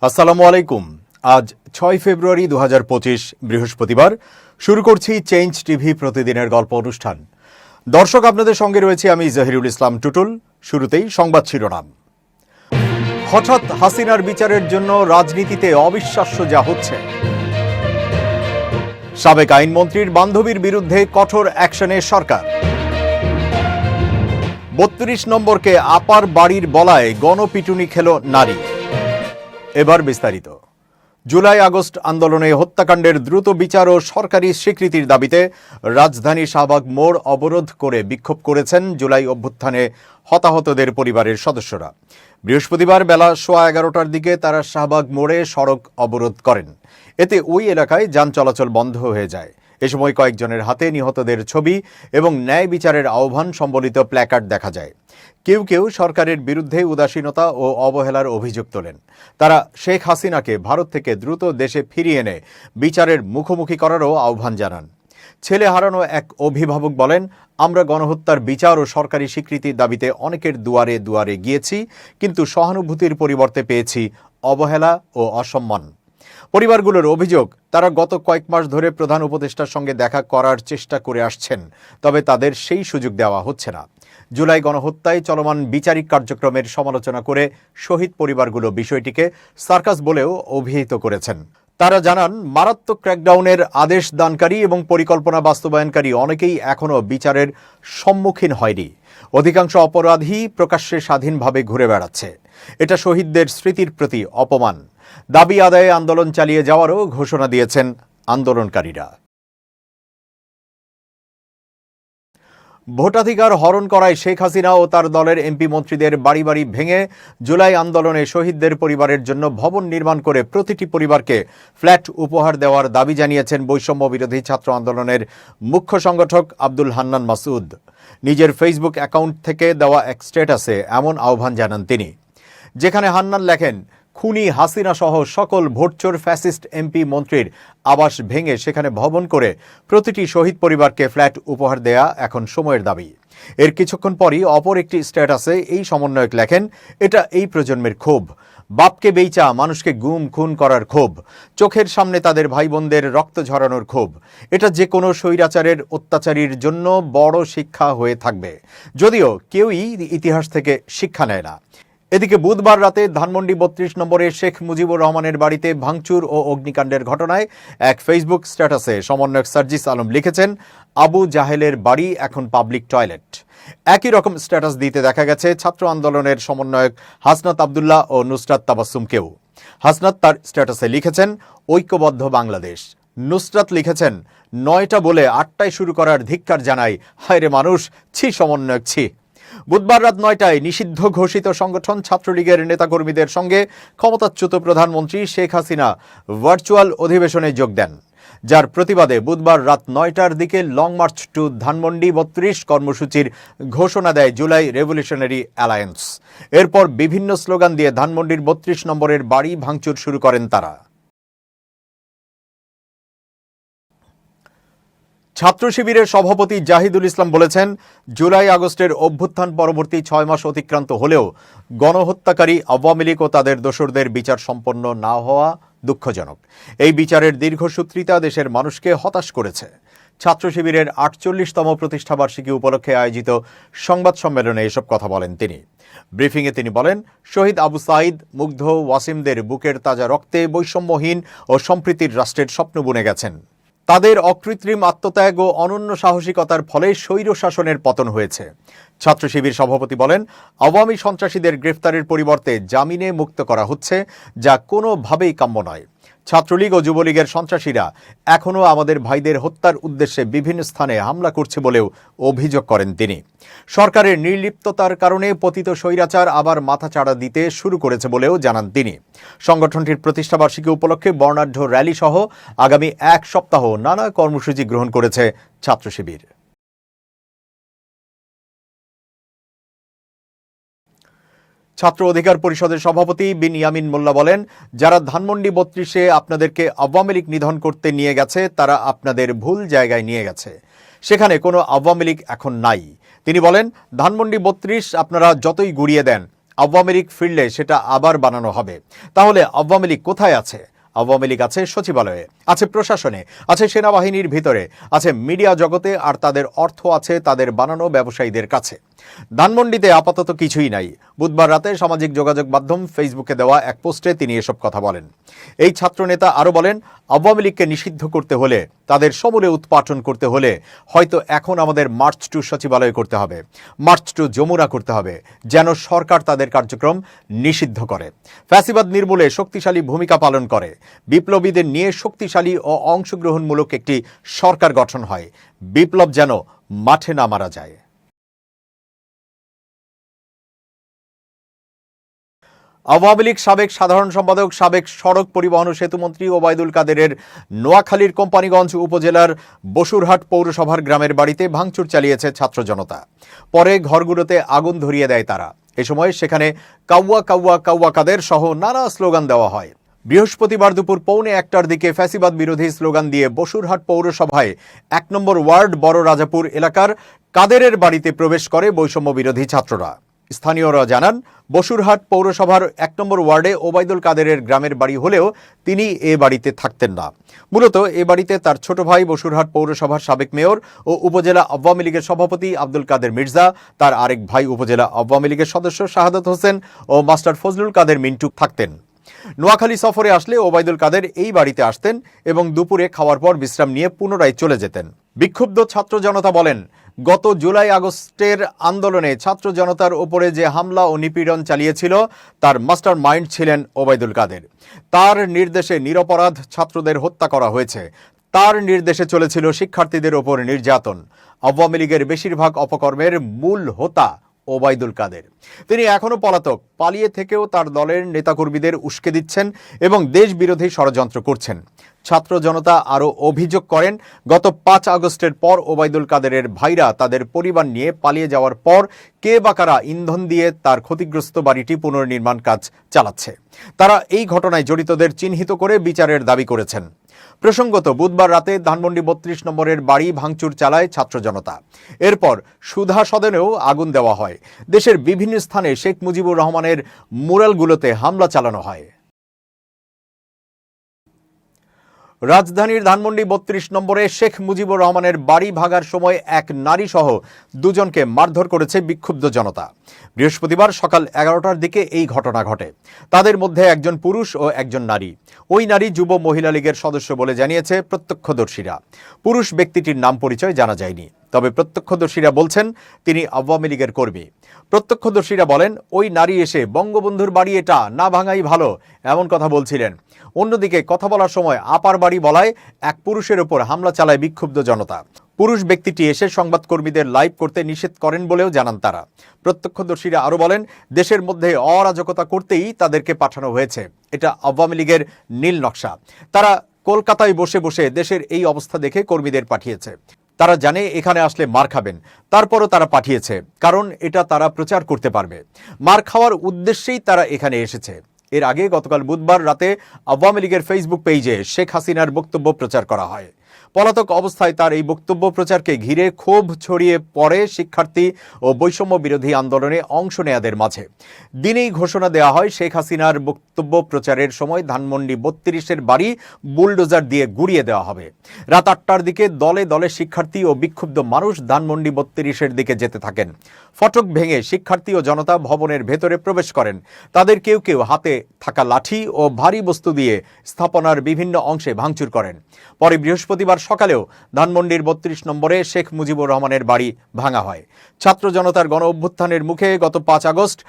আসসালামু আলাইকুম। আজ 6 ফেব্রুয়ারি 2025 বৃহস্পতিবার। শুরু করছি চেঞ্জ টিভি প্রতিদিনের গল্প অনুষ্ঠান। দর্শক, আপনাদের সঙ্গে রয়েছে আমি জহিরুল ইসলাম টুটুল। শুরুতেই সংবাদ শিরোনাম। হঠাৎ হাসিনার বিচারের জন্য রাজনীতিতে অবিশ্বাস্য যা হচ্ছে। সাবেক আইনমন্ত্রীর বান্ধবীর বিরুদ্ধে কঠোর অ্যাকশনে সরকার। 32 নম্বরকে আপার বাড়ির বলায় গণপিটুনি খেল নারী। এবার বিস্তারিত। জুলাই আগস্ট আন্দোলনে হত্যাকাণ্ডের দ্রুত বিচার ও সরকারি স্বীকৃতির দাবিতে রাজধানী শাহবাগ মোড় অবরোধ করে বিক্ষোভ করেছেন জুলাই অভ্যুত্থানে হতাহতদের পরিবারের সদস্যরা। বৃহস্পতিবার বেলা 11:15টার দিকে তারা শাহবাগ মোড়ে সড়ক অবরোধ করেন। এতে ওই এলাকায় যান চলাচল বন্ধ হয়ে যায়। এ সময় কয়েকজনের হাতে নিহতদের ছবি এবং ন্যায় বিচারের আহ্বান সম্বলিত প্ল্যাকার্ড দেখা যায়। কেউ কেউ সরকারের বিরুদ্ধে উদাসীনতা ও অবহেলার অভিযোগ তোলেন। তারা শেখ হাসিনাকে ভারত থেকে দ্রুত দেশে ফিরিয়ে এনে বিচারের মুখোমুখি করারও আহ্বান জানান। ছেলে হারানো এক অভিভাবক বলেন, আমরা গণহত্যার বিচার ও সরকারি স্বীকৃতির দাবিতে অনেকের দুয়ারে দুয়ারে গিয়েছি, কিন্তু সহানুভূতির পরিবর্তে পেয়েছি অবহেলা ও অসম্মান। পরিবারগুলোর অভিযোগ, তারা গত কয়েক মাস ধরে প্রধান উপদেষ্টার সঙ্গে দেখা করার চেষ্টা করে আসছেন, তবে তাদের সেই সুযোগ দেওয়া হচ্ছে না। জুলাই গণহত্যায় চলমান বিচারিক কার্যক্রমের সমালোচনা করে শহীদ পরিবারগুলো বিষয়টিকে সার্কাস বলেও অভিহিত করেছেন। তারা জানান, মারাত্মক ক্র্যাকডাউনের আদেশ দানকারী এবং পরিকল্পনা বাস্তবায়নকারী অনেকেই এখনও বিচারের সম্মুখীন হয়নি। অধিকাংশ অপরাধী প্রকাশ্যে স্বাধীনভাবে ঘুরে বেড়াচ্ছে। এটা শহীদদের স্মৃতির প্রতি অপমান। দাবি আদায়ে আন্দোলন চালিয়ে যাওয়ারও ঘোষণা দিয়েছেন আন্দোলনকারীরা। ভোটাধিকার হরণ করায় শেখ হাসিনা ও তার দলের এমপি মন্ত্রীদের বাড়ি বাড়ি ভেঙে জুলাই আন্দোলনে শহীদদের পরিবারের জন্য ভবন নির্মাণ করে প্রতিটি পরিবারকে ফ্ল্যাট উপহার দেওয়ার দাবি জানিয়েছেন বৈষম্য বিরোধী ছাত্র আন্দোলনের মুখ্য সংগঠক আব্দুল হান্নান মাসুদ। নিজের ফেসবুক অ্যাকাউন্ট থেকে দেওয়া এক স্ট্যাটাসে এমন আহ্বান জানান তিনি, যেখানে হান্নান লেখেন, খুনি হাসিনা সহ সকল ভোটচোর ফ্যাসিস্ট এমপি মন্ত্রীর আবাস ভেঙে সেখানে ভবন করে প্রতিটি শহীদ পরিবারকে ফ্ল্যাট উপহার দেয়া এখন সময়ের দাবি। এর কিছুক্ষণ পরই অপর একটি স্ট্যাটাসে এই সমন্বয়ক লেখেন, এটা এই প্রজন্মের ক্ষোভ, বাপকে বেইচা মানুষকে গুম খুন করার ক্ষোভ, চোখের সামনে তাদের ভাই বোনদের রক্ত ঝরানোর ক্ষোভ। এটা যে কোনো স্বৈরাচারের অত্যাচারীর জন্য বড় শিক্ষা হয়ে থাকবে, যদিও কেউই ইতিহাস থেকে শিক্ষা নেয় না। এদিকে বুধবার রাতে ধানমন্ডি 32 নম্বরে শেখ মুজিবুর রহমানের বাড়িতে ভাঙচুর ও অগ্নিকাণ্ডের ঘটনায় এক ফেসবুক স্ট্যাটাসে সমন্বয়ক সার্জিস আলম লিখেছেন, আবু জাহেলের বাড়ি এখন পাবলিক টয়লেট। একই রকম স্ট্যাটাস দিতে দেখা গেছে ছাত্র আন্দোলনের সমন্বয়ক হাসনাত আবদুল্লাহ ও নুসরাত তাবাসসুমকেও। হাসনাত তার স্ট্যাটাসে লিখেছেন, ঐক্যবদ্ধ বাংলাদেশ। নুসরাত লিখেছেন, 9টা বলে 8টায় শুরু করার ধিক্কার জানাই, হায়রে মানুষ, ছি সমন্বয়ক ছি। বুধবার রাত 9টায় নিষিদ্ধ ঘোষিত সংগঠন ছাত্রলীগের নেতাকর্মীদের সঙ্গে ক্ষমতাচ্যুত প্রধানমন্ত্রী শেখ হাসিনা ভার্চুয়াল অধিবেশনে যোগ দেন, যার প্রতিবাদে বুধবার রাত 9টার দিকে লং মার্চ টু ধানমন্ডি 32 কর্মসূচির ঘোষণা দেয় জুলাই রেভলিউশনারি অ্যালায়েন্স। এরপর বিভিন্ন স্লোগান দিয়ে ধানমন্ডির 32 নম্বরের বাড়ি ভাঙচুর শুরু করেন তারা। ছাত্র শিবিরের সভাপতি জাহিদুল ইসলাম বলেছেন, জুলাই আগস্টের অভ্যুত্থান পরবর্তী 6 মাস অতিক্রান্ত হলেও গণহত্যাকারী আওয়ামী লীগ ও তাদের দোসরদের বিচার সম্পন্ন না হওয়া দুঃখজনক। এই বিচারের দীর্ঘসূত্রিতা দেশের মানুষকে হতাশ করেছে। ছাত্র শিবিরের 48তম প্রতিষ্ঠাবার্ষিকী উপলক্ষে আয়োজিত সংবাদ সম্মেলনে এসব কথা বলেন তিনি। ব্রিফিংয়ে তিনি বলেন, শহীদ আবু সাঈদ, মুগ্ধ ওয়াসিমদের বুকের তাজা রক্তে বৈষম্যহীন ও সম্প্রীতির রাষ্ট্রের স্বপ্ন বুনে গেছেন। তাদের অকৃত্রিম আত্মত্যাগ ও অনন্য সাহসিকতার ফলে স্বৈর শাসনের পতন হয়েছে। ছাত্র শিবির সভাপতি বলেন, আওয়ামী সন্ত্রাসীদের গ্রেফতারের পরিবর্তে জামিনে মুক্ত করা হচ্ছে, যা কোনোভাবেই কাম্য নয়। ছাত্রলীগ ও যুবলীগের সন্ত্রাসীরা এখনও আমাদের ভাইদের হত্যার উদ্দেশ্যে বিভিন্ন স্থানে হামলা করছে বলেও অভিযোগ করেন তিনি। সরকারের নির্লিপ্ততার কারণে পতিত স্বৈরাচার আবার মাথাচাড়া দিতে শুরু করেছে বলেও জানান তিনি। সংগঠনটির প্রতিষ্ঠাবার্ষিকী উপলক্ষে বর্ণাঢ্য র্যালি সহ আগামী 1 সপ্তাহ নানা কর্মসূচি গ্রহণ করেছে ছাত্র শিবির। ছাত্র অধিকার পরিষদের সভাপতি বিন ইয়ামিন মোল্লা বলেন, যারা ধানমন্ডি 32-এ আপনাদেরকে আওয়ামী লীগ নিধন করতে নিয়ে গেছে, তারা আপনাদের ভুল জায়গায় নিয়ে গেছে। সেখানে কোনো আওয়ামী লীগ এখন নাই। তিনি বলেন, ধানমন্ডি 32 আপনারা যতই গুড়িয়ে দেন, আওয়ামী লীগ ফিরলে সেটা আবার বানানো হবে। তাহলে আওয়ামী লীগ কোথায় আছে? আওয়ামী লীগ আছে সচিবালয়ে, আছে প্রশাসনে, আছে সেনাবাহিনীর ভিতরে, আছে মিডিয়া জগতে, আর তাদের অর্থ আছে তাদের বানানো ব্যবসায়ীদের কাছে। ধানমন্ডিতে আপাতত কিছুই নাই। বুধবার রাতে সামাজিক যোগাযোগ মাধ্যম ফেসবুকে দেওয়া এক পোস্টে তিনি এসব কথা বলেন। এই ছাত্রনেতা আরও বলেন, আওয়ামী লীগকে নিষিদ্ধ করতে হলে, তাদের সমূলে উৎপাটন করতে হলে হয়তো এখন আমাদের মার্চ টু সচিবালয় করতে হবে, মার্চ টু যমুনা করতে হবে, যেন সরকার তাদের কার্যক্রম নিষিদ্ধ করে, ফ্যাসিবাদ নির্মূলে শক্তিশালী ভূমিকা পালন করে, বিপ্লবীদের নিয়ে শক্তিশালী ও অংশগ্রহণমূলক একটি সরকার গঠন হয়, বিপ্লব যেন মাঠে না মারা যায়। আওয়ামী লীগ সাবেক সাধারণ সম্পাদক, সাবেক সড়ক পরিবহন ও সেতুমন্ত্রী ওবায়দুল কাদেরের নোয়াখালীর কোম্পানীগঞ্জ উপজেলার বসুরহাট পৌরসভার গ্রামের বাড়িতে ভাঙচুর চালিয়েছে ছাত্র জনতা। পরে ঘরগুলোতে আগুন ধরিয়ে দেয় তারা। এ সময় সেখানে কাউয়া কাউয়া কাউয়া কাদের সহ নানা স্লোগান দেওয়া হয়। বৃহস্পতিবার দুপুর 1:45টার দিকে ফ্যাসিবাদ বিরোধী স্লোগান দিয়ে বসুরহাট পৌরসভায় 1 নম্বর ওয়ার্ড বড় রাজাপুর এলাকার কাদেরের বাড়িতে প্রবেশ করে বৈষম্য বিরোধী ছাত্ররা। স্থানীয়রা জানান, বসুরহাট পৌরসভার 1 নম্বর ওয়ার্ডে ওবায়দুল কাদেরের গ্রামের বাড়ি হলেও তিনি এ বাড়িতে থাকতেন না। মূলত এ বাড়িতে তার ছোট ভাই বসুরহাট পৌরসভার সাবেক মেয়র ও উপজেলা আওয়ামী লীগের সভাপতি আব্দুল কাদের মির্জা, তার আরেক ভাই উপজেলা আওয়ামী লীগের সদস্য শাহাদাত হোসেন ও মাস্টার ফজলুল কাদের মিন্টু থাকতেন। নোয়াখালী সফরে আসলে ওবায়দুল কাদের এই বাড়িতে আসতেন এবং দুপুরে খাওয়ার পর বিশ্রাম নিয়ে পুনরায় চলে যেতেন। বিক্ষুব্ধ ছাত্র জনতা বলেন, গত জুলাই আগস্টের আন্দোলনে ছাত্র জনতার উপরে যে হামলা ও নিপীড়ন চালিয়েছিল তার মাস্টার মাইন্ড ছিলেন ওবায়দুল কাদের। তার নির্দেশে নিরপরাধ ছাত্রদের হত্যা করা হয়েছে। তার নির্দেশে চলেছিল শিক্ষার্থীদের ওপর নির্যাতন। আওয়ামী লীগের বেশিরভাগ অপকর্মের মূল হোতা ওবায়দুল কাদের। তিনি এখনো পলাতক। পালিয়ে থেকেও তার দলের নেতাকর্মীদের উস্কে দিচ্ছেন এবং দেশ বিরোধী ষড়যন্ত্র করছেন। ছাত্র জনতা আরও অভিযোগ করেন, গত 5 আগস্টের পর ওবায়দুল কাদেরের ভাইরা তাদের পরিবার নিয়ে পালিয়ে যাওয়ার পর কে বা কারা ইন্ধন দিয়ে তার ক্ষতিগ্রস্ত বাড়িটি পুনর্নির্মাণ কাজ চালাচ্ছে। তারা এই ঘটনায় জড়িতদের চিহ্নিত করে বিচারের দাবি করেছেন। প্রসঙ্গত, বুধবার রাতে ধানমন্ডি 32 নম্বরের বাড়ি ভাঙচুর চালায় ছাত্র জনতা। এরপর সুধা সদনেও আগুন দেওয়া হয়। দেশের বিভিন্ন স্থানে শেখ মুজিবুর রহমানের মুরালগুলোতে হামলা চালানো হয়। রাজধানীর ধানমন্ডি 32 নম্বরে শেখ মুজিবুর রহমানের বাড়ি ভাঙার সময় এক নারী সহ 2 জনকে মারধর করেছে বিক্ষুব্ধ জনতা। বৃহস্পতিবার সকাল 11টার দিকে এই ঘটনা ঘটে। তাদের মধ্যে একজন পুরুষ ও একজন নারী। ওই নারী যুব মহিলা লীগের সদস্য বলে জানিয়েছে প্রত্যক্ষদর্শীরা। পুরুষ ব্যক্তিটির নাম পরিচয় জানা যায়নি, তবে প্রত্যক্ষদর্শীরা বলছেন তিনি আওয়ামী লীগের কর্মী। প্রত্যক্ষদর্শীরা বলেন, ওই নারী এসে বঙ্গবন্ধুর বাড়ি এটা না ভাঙাই ভালো এমন কথা বলছিলেন। অন্যদিকে কথা বলার সময় আপার বাড়ি বলায় এক পুরুষের ওপর হামলা চালায় বিক্ষুব্ধ জনতা। পুরুষ ব্যক্তিটি এসে সংবাদকর্মীদের লাইভ করতে নিষেধ করেন বলেও জানান তারা। প্রত্যক্ষদর্শীরা আরও বলেন, দেশের মধ্যে অরাজকতা করতেই তাদেরকে পাঠানো হয়েছে। এটা আওয়ামী লীগের নীল নকশা। তারা কলকাতায় বসে বসে দেশের এই অবস্থা দেখে কর্মীদের পাঠিয়েছে। তারা জানে এখানে আসলে মার খাবেন, তারপরও তারা পাঠিয়েছে, কারণ এটা তারা প্রচার করতে পারবে। মার খাওয়ার উদ্দেশ্যেই তারা এখানে এসেছে। এর আগে গতকাল বুধবার রাতে আওয়ামী লীগের ফেসবুক পেজে শেখ হাসিনার বক্তব্য প্রচার করা হয়। পলাতক অবস্থায় তার এই বক্তব্য প্রচারকে ঘিরে ক্ষোভ ছড়িয়ে পড়ে শিক্ষার্থী ও বৈষম্য বিরোধী আন্দোলনে অংশ নেয়াদের মাঝে। দিনেই ঘোষণা দেওয়া হয় শেখ হাসিনার বক্তব্য প্রচারের সময় ধানমন্ডি 32-এর বাড়ি বুলডোজার দিয়ে গুড়িয়ে দেওয়া হবে। রাত 8টার দিকে দলে দলে শিক্ষার্থী ও বিক্ষুব্ধ মানুষ ধানমন্ডি 32-এর দিকে যেতে থাকেন। ফটক ভেঙে শিক্ষার্থী ও জনতা ভবনের ভেতরে প্রবেশ করেন। তাদের কেউ কেউ হাতে থাকা লাঠি ও ভারী বস্তু দিয়ে স্থাপনার বিভিন্ন অংশে ভাঙচুর করেন। পরে বৃহস্পতিবার সকালেও ধানমন্ডির 32 নম্বরে শেখ মুজিবুর রহমানের বাড়ি ভাঙা হয়। ছাত্র জনতার গণ অভ্যুত্থানের মুখে গত 5 আগস্ট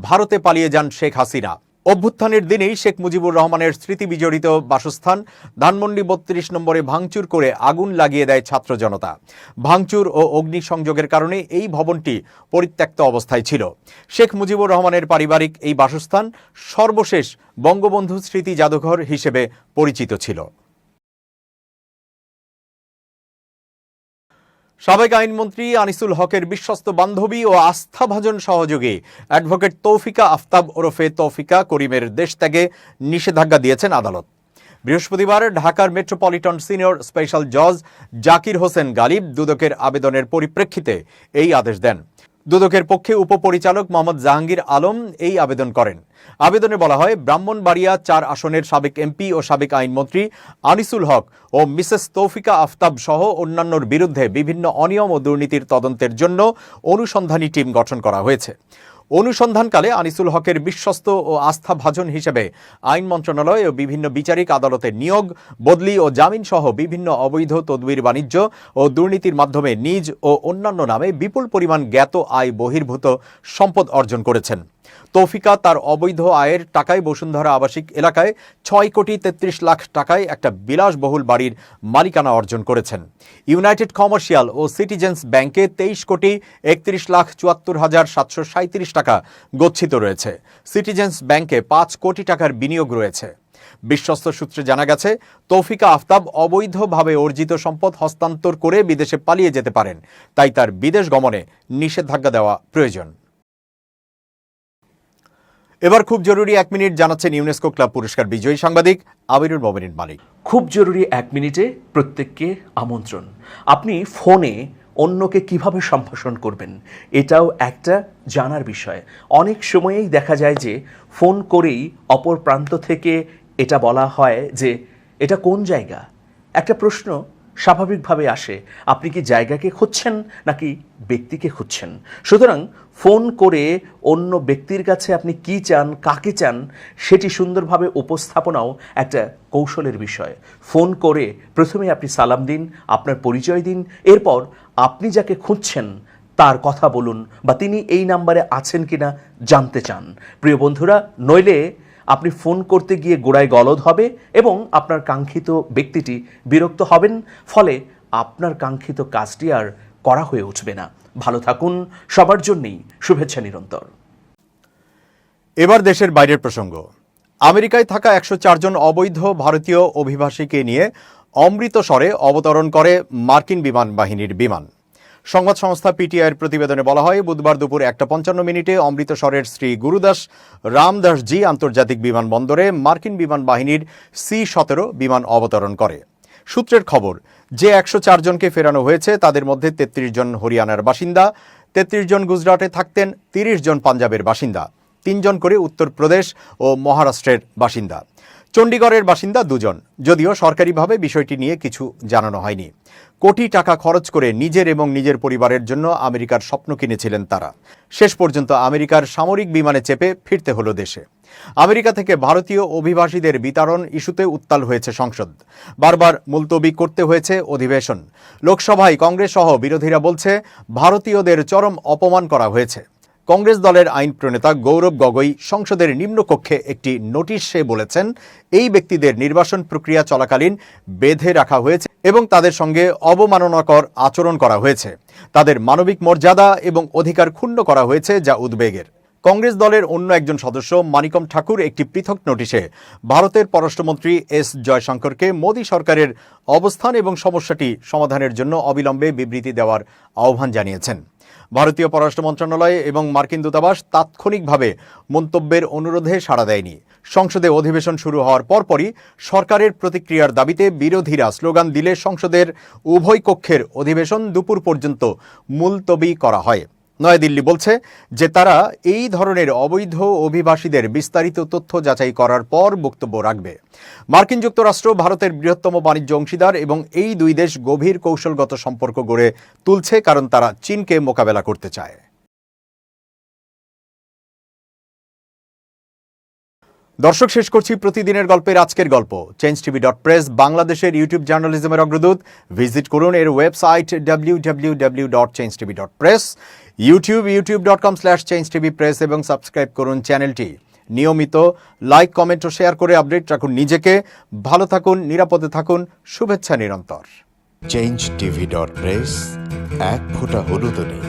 ভারতে পালিয়ে যান শেখ হাসিনা। অভ্যুত্থানের দিনেই শেখ মুজিবুর রহমানের স্মৃতি বিজড়িত বাসস্থান ধানমন্ডি 32 নম্বরে ভাঙচুর করে আগুন লাগিয়ে দেয় ছাত্র জনতা। ভাঙচুর ও অগ্নিসংযোগের কারণে এই ভবনটি পরিত্যক্ত অবস্থায় ছিল। শেখ মুজিবুর রহমানের পারিবারিক এই বাসস্থান সর্বশেষ বঙ্গবন্ধু স্মৃতি জাদুঘর হিসেবে পরিচিত ছিল। সাবেক আইনমন্ত্রী আনিসুল হকের বিশ্বস্ত বান্ধবী ও আস্থাভাজন সহযোগী অ্যাডভোকেট তৌফিকা আফতাব ওরফে তৌফিকা করিমের দেশত্যাগে নিষেধাজ্ঞা দিয়েছেন আদালত। বৃহস্পতিবার ঢাকার মেট্রোপলিটন সিনিয়র স্পেশাল জজ জাকির হোসেন গালিব দুদকের আবেদনের পরিপ্রেক্ষিতে এই আদেশ দেন। দুদকের পক্ষে উপপরিচালক মোহাম্মদ জাহাঙ্গীর আলম এই আবেদন করেন। আবেদনে বলা হয়, ব্রাহ্মণবাড়িয়া 4 আসনের সাবেক এমপি ও সাবেক আইনমন্ত্রী আনিসুল হক ও মিসেস তৌফিকা আফতাব সহ অন্যান্যর বিরুদ্ধে বিভিন্ন অনিয়ম ও দুর্নীতির তদন্তের জন্য অনুসন্ধানী টিম গঠন করা হয়েছে। অনুসন্ধানকালে আনিসুল হকের বিশ্বস্ত ও আস্থাভাজন হিসেবে আইন মন্ত্রণালয় ও বিভিন্ন বিচারিক আদালতে নিয়োগ, বদলি ও জামিন সহ বিভিন্ন অবৈধ তদবির বাণিজ্য ও দুর্নীতির মাধ্যমে নিজ ও অন্যান্য নামে বিপুল পরিমাণ জ্ঞাত আয় বহির্ভূত সম্পদ অর্জন করেছেন। তৌফিকা তার অবৈধ আয়ের টাকায় বসুন্ধরা আবাসিক এলাকায় 6 কোটি 33 লাখ টাকায় একটা বিলাসবহুল বাড়ির মালিকানা অর্জন করেছেন। ইউনাইটেড কমার্শিয়াল ও সিটিজেন্স ব্যাংকে 23 কোটি 31 লাখ 74 হাজার 737 টাকা গচ্ছিত রয়েছে। সিটিজেন্স ব্যাংকে 5 কোটি টাকার বিনিয়োগ রয়েছে। বিশ্বস্ত সূত্রে জানা গেছে, তৌফিকা আফতাব অবৈধভাবে অর্জিত সম্পদ হস্তান্তর করে বিদেশে পালিয়ে যেতে পারেন, তাই তার বিদেশ গমনে নিষেধাজ্ঞা দেওয়া প্রয়োজন। এবার খুব জরুরি 1 মিনিট জানাচ্ছেন ইউনেস্কো ক্লাব পুরস্কার বিজয়ী সাংবাদিক আবিরুল মোমিনিন মালিক। খুব জরুরি 1 মিনিটে প্রত্যেককে আমন্ত্রণ। আপনি ফোনে অন্যকে কিভাবে সম্ভাষণ করবেন, এটাও একটা জানার বিষয়। অনেক সময়েই দেখা যায় যে ফোন করেই অপর প্রান্ত থেকে এটা বলা হয় যে এটা কোন জায়গা। একটা প্রশ্ন স্বাভাবিকভাবে আসে, আপনি কি জায়গাকে খুঁজছেন নাকি ব্যক্তিকে খুঁজছেন? সুতরাং ফোন করে অন্য ব্যক্তির কাছে আপনি কি চান, কাকে চান, সেটি সুন্দরভাবে উপস্থাপনাও একটা কৌশলের বিষয়। ফোন করে প্রথমে আপনি সালাম দিন, আপনার পরিচয় দিন, এরপর আপনি যাকে খুঁজছেন তার কথা বলুন বা তিনি এই নাম্বারে আছেন কিনা জানতে চান। প্রিয় বন্ধুরা, নইলে আপনি ফোন করতে গিয়ে গোড়ায় গলদ হবে এবং আপনার কাঙ্ক্ষিত ব্যক্তিটি বিরক্ত হবেন, ফলে আপনার কাঙ্ক্ষিত কাজটি আর করা হয়ে উঠবে না। ভালো থাকুন, সবার জন্যই শুভেচ্ছা নিরন্তর। এবার দেশের বাইরের প্রসঙ্গ। আমেরিকায় থাকা 104 জন অবৈধ ভারতীয় অভিবাসীকে নিয়ে অমৃতসরে অবতরণ করে মার্কিন বিমান বাহিনীর বিমান। সংবাদ সংস্থা পিটিআইয়ের প্রতিবেদনে বলা হয়, বুধবার দুপুর 1:55 মিনিটে অমৃতসরের শ্রী গুরুদাস রামদাসজি আন্তর্জাতিক বিমানবন্দরে মার্কিন বিমান বাহিনীর C-17 বিমান অবতরণ করে। সূত্রের খবর, যে 104 জনকে ফেরানো হয়েছে তাদের মধ্যে 33 জন হরিয়ানার বাসিন্দা, 33 জন গুজরাটে থাকতেন, 30 জন পাঞ্জাবের বাসিন্দা, 3 জন করে উত্তরপ্রদেশ ও মহারাষ্ট্রের বাসিন্দা। চণ্ডীগড়ের বাসিন্দা 2 জন, যদিও সরকারিভাবে বিষয়টি নিয়ে কিছু জানানো হয়নি। কোটি টাকা খরচ করে নিজের এবং নিজের পরিবারের জন্য আমেরিকার স্বপ্ন কিনেছিলেন তারা। শেষ পর্যন্ত আমেরিকার সামরিক বিমানে চেপে ফিরতে হলো দেশে। আমেরিকা থেকে ভারতীয় অভিবাসীদের বিতরণ ইস্যুতে উত্তাল হয়েছে সংসদ। বারবার মুলতবি করতে হয়েছে অধিবেশন। লোকসভায় কংগ্রেস সহ বিরোধীরা বলছে ভারতীয়দের চরম অপমান করা হয়েছে। কংগ্রেস দলের আইন প্রণেতা গৌরব গগৈ সংসদের নিম্নকক্ষে একটি নোটিশে বলেছেন, এই ব্যক্তিদের নির্বাসন প্রক্রিয়া চলাকালীন বেঁধে রাখা হয়েছে এবং তাদের সঙ্গে অবমাননাকর আচরণ করা হয়েছে। তাদের মানবিক মর্যাদা এবং অধিকার ক্ষুণ্ণ করা হয়েছে, যা উদ্বেগের। কংগ্রেস দলের অন্য একজন সদস্য মানিকম ঠাকুর একটি পৃথক নোটিশে ভারতের পররাষ্ট্রমন্ত্রী এস জয়শঙ্করকে মোদী সরকারের অবস্থান এবং সমস্যাটি সমাধানের জন্য অবিলম্বে বিবৃতি দেওয়ার আহ্বান জানিয়েছেন। ভারতীয় পররাষ্ট্র মন্ত্রণালয় এবং মার্কিন দূতাবাস তাৎক্ষণিকভাবে মন্তব্যের অনুরোধে সাড়া দেয়নি। সংসদে অধিবেশন শুরু হওয়ার পরপরই সরকারের প্রতিক্রিয়ার দাবিতে বিরোধীরা স্লোগান দিলে সংসদের উভয় কক্ষের অধিবেশন দুপুর পর্যন্ত মুলতবি করা হয়। নয়াদিল্লি বলছে যে তারা এই ধরনের অবৈধ অভিবাসীদের বিস্তারিত তথ্য যাচাই করার পর বক্তব্য রাখবে। মার্কিন যুক্তরাষ্ট্র ভারতের বৃহত্তম বাণিজ্য অংশীদার এবং এই দুই দেশ গভীর কৌশলগত সম্পর্ক গড়ে তুলছে, কারণ তারা চীনকে মোকাবেলা করতে চায়। দর্শক, শেষ করছি প্রতিদিনের গল্পের আজকের গল্প। changetv.press বাংলাদেশের ইউটিউব জার্নালিজমের অগ্রদূত। ভিজিট করুন এর ওয়েবসাইট www.changetv.press, youtube.com/changetvpress এবং সাবস্ক্রাইব করুন চ্যানেলটি। নিয়মিত লাইক, কমেন্ট ও শেয়ার করে আপডেট রাখুন নিজেকে। ভালো থাকুন, নিরাপদে থাকুন, শুভেচ্ছা নিরন্তর। changetv.press, এক ফোঁটা হলুদও নেই।